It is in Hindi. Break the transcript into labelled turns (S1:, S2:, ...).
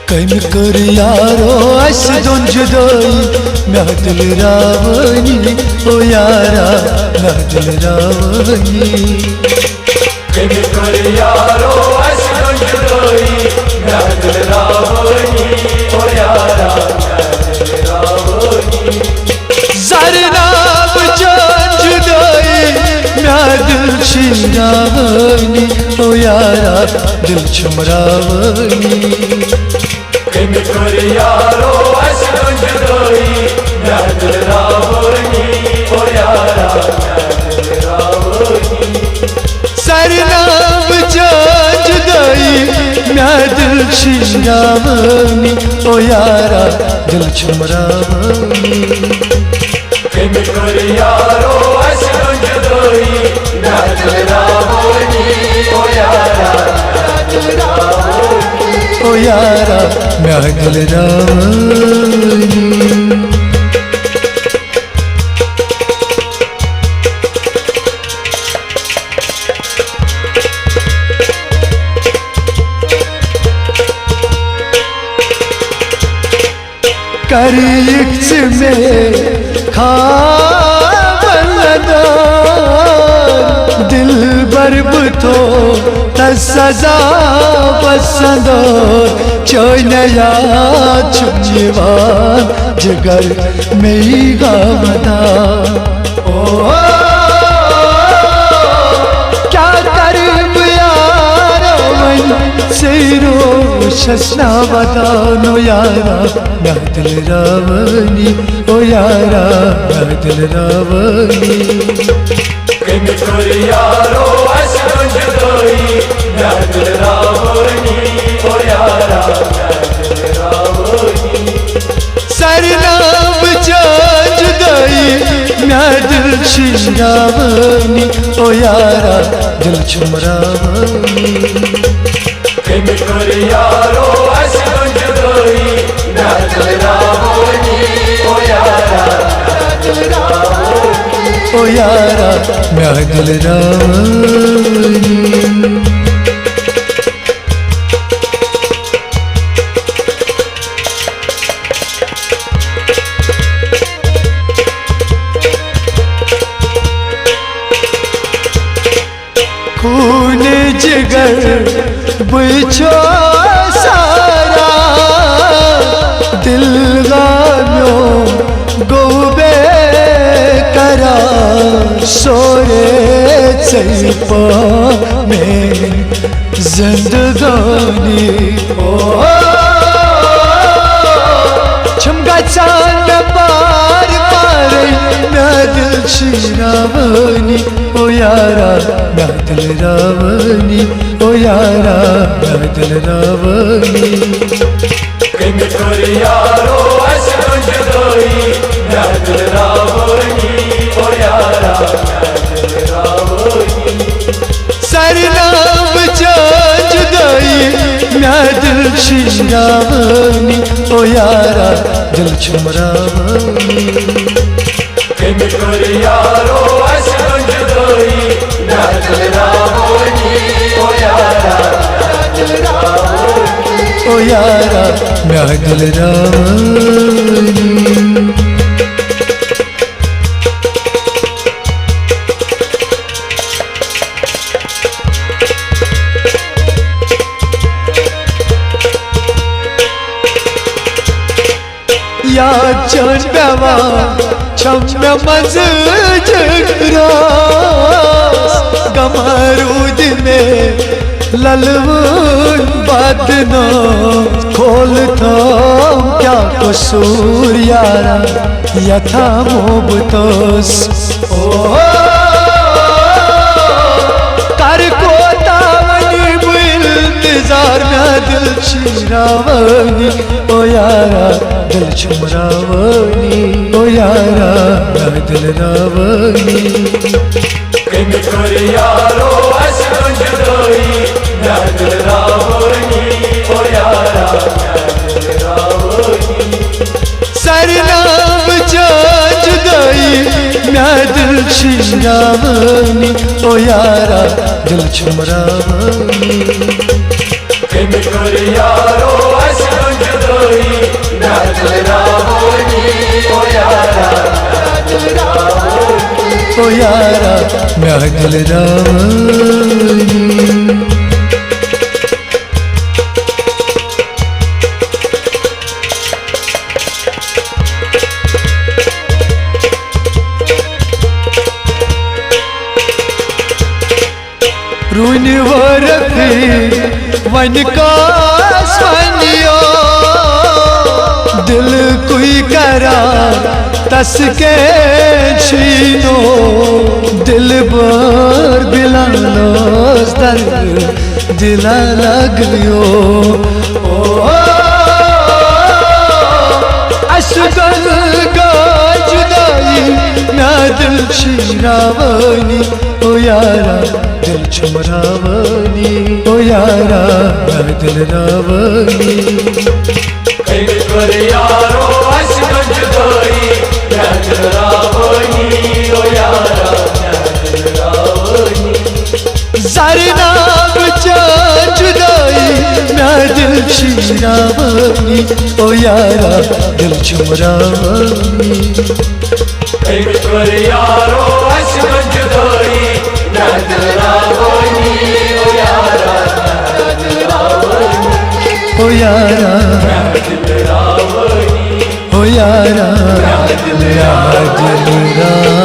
S1: कम कर यारो अस दोन जुदाई मैं दिल रावनी ओ यारा मैं दिल रावनी
S2: कम कर यारो अस दोन जुदाई मैं दिल रावनी ओ यारा मैं दिल रावनी
S1: जरनाब जान जुदाई मैं दिल शिरावनी ओ यारा दिल छुमरावनी
S2: कम कर यारो अस दोन जुदाई मैं दिल रावनी ओ यारा मैं दिल रावनी
S1: सरनाब जान जुदाई मैं दिल शिरावनी ओ यारा दिल छुमरावनी
S2: कम कर यारो अस दोन जुदाई मैं दिल रावनी ओ यारा मैं दिल रावनी
S1: ओ यारा मैं दिल रावनी करीक्स में खावलदा दिल बरब तो तसजा पसंद चोनया छुपजीवान जगर में गावदा ओ क्या करब यार सेरो शसना बतानो यारा मैं दिल रावनी ओ यारा मैं दिल रावनी
S2: कम कर यारो अस दोन जुदाई मैं दिल रावनी ओ यारा मैं दिल रावनी
S1: सरनाब जान जुदाई मैं दिल शिरावनी ओ यारा दिल छुमरावनी
S2: कम कर यारो अस दोन जुदाई मैं दिल रावनी ओ यारा मैं दिल रावनी
S1: ओ यारा मैं दिल रावनी खून जिगर बुझो सारा दिल गाम्यो गोबे करा सोरे चैप में जिंदगानी ओ छमगा चांद पार पार मैं दिल शिरावनी ओ यारा मैं दिल रावनी ओ यारा मैं दिल रावनी
S2: कम कर यारो अस दोन जुदाई मैं दिल रावनी ओ यारा मैं दिल रावनी
S1: सरनाब जान जुदाई मैं दिल शिरावनी ओ यारा दिल छुमरावनी
S2: कम कर यारो अस दोन जुदाई मैं दिल रावनी ओ यारा मैं दिल रावनी
S1: ओ यारा मैं दिल रावनी या चंदवा छम मज जगरा गमरूद में ललवन बदनो खोल था क्या कसूर यारा यथा मोबतोस ओ कर को तावनी इंतजार में दिल शिरावनी ओ यारा दिल छुमरावनी ओ यारा मैं दिल रावनी
S2: कम कर यारो अस दोन जुदाई मैं दिल रावनी ओ यारा मैं दिल रावनी
S1: सरनाब जान जुदाई मैं दिल शिरावनी ओ यारा दिल छुमरावनी
S2: कम कर यारो अस दोन जुदाई ना दिल रावनी ओ यारा ना दिल रावनी
S1: ओ यारा मैं दिल रावनी रून वरफी वन कास वनियो दिल कोई करा तस के छीनो दिल बर बिलालोस दर्द दिला लगयो ओ अशगल का जुदाई ना दिल शिरावनी ओ यारा दिल छमरावनी ओ यारा मैं दिल रावनी
S2: कई कर यारो अशक जुदाई ना दिल रावनी ओ यारा ना दिल रावनी
S1: ज़रना बचा जुदाई मैं दिल शिरावनी ओ यारा दिल छमरावनी
S2: कई कर यारो अशक जुदाई ना दिल रावनी ओ यारा ना दिल रावनी
S1: ओ यारा
S2: ना दिल रावनी
S1: ओ यारा
S2: ना दिल
S1: दिल रावनी